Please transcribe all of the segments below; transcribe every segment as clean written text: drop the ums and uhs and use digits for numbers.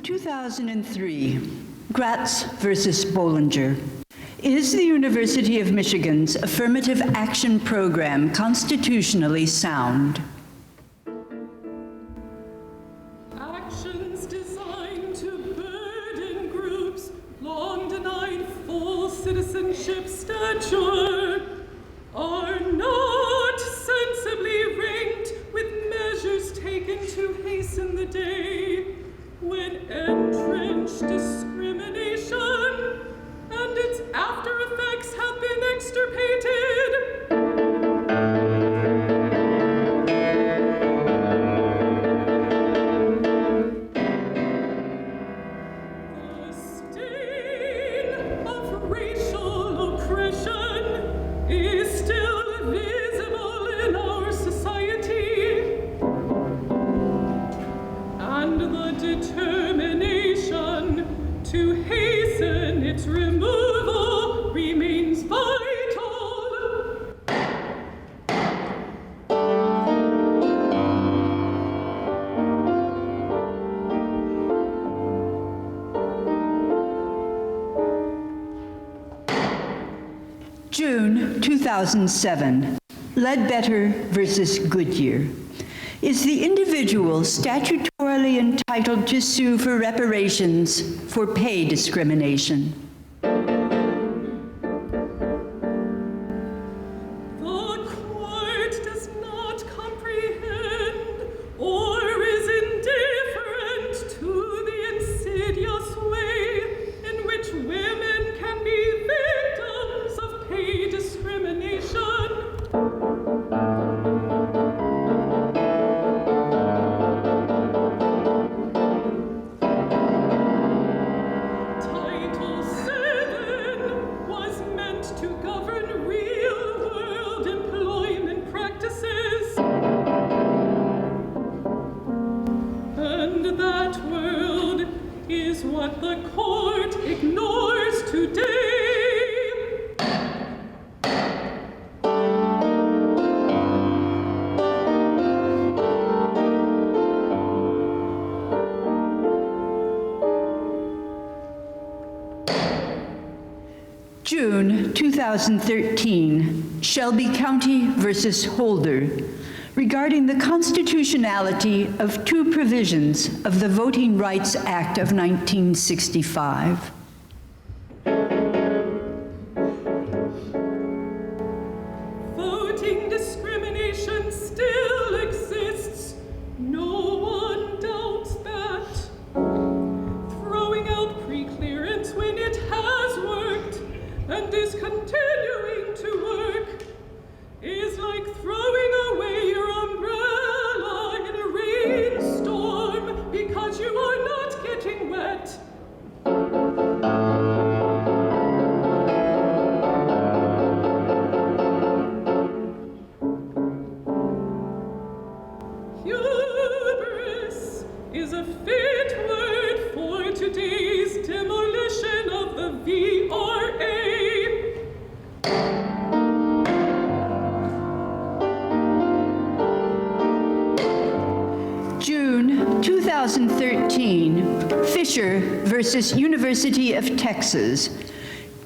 2003, Gratz versus Bollinger. Is the University of Michigan's affirmative action program constitutionally sound? Actions designed to burden groups long denied full citizenship stature are not sensibly ranked with measures taken to hasten the day when entrenched discrimination and its after effects have been extirpated. The stain of racial oppression is still visible in our society, and the determination to hasten its removal remains vital. June 2007, Ledbetter versus Goodyear. Is the individual statutorily entitled to sue for reparations for pay discrimination? The court does not comprehend or is indifferent to the insidious way in which women can be victims of pay discrimination. Title VII was meant to govern real-world employment practices, and that world is what the court ignores today. June 2013, Shelby County versus Holder, regarding the constitutionality of two provisions of the Voting Rights Act of 1965. Voting discrimination still exists. No one doubts that. Throwing out preclearance when it has worked and is continuing to work is like throwing away your umbrella in a rainstorm because you are not getting wet. Hubris is a fit word for today's demolition of the VRA. June 2013, Fisher versus University of Texas.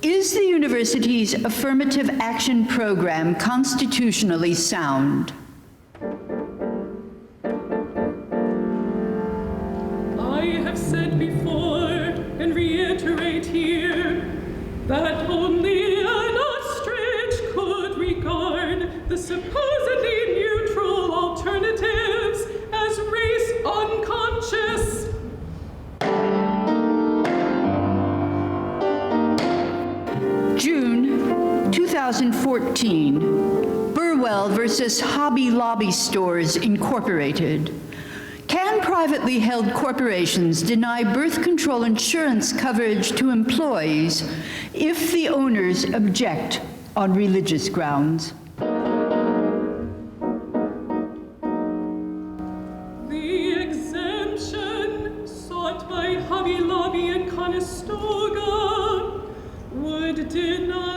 Is the university's affirmative action program constitutionally sound? I have said before and reiterate here that only an ostrich could regard the supposedly neutral alternatives as race unconscious. June 2014, Burwell versus Hobby Lobby Stores Incorporated. Can privately held corporations deny birth control insurance coverage to employees if the owners object on religious grounds? The exemption sought by Hobby Lobby and Conestoga would deny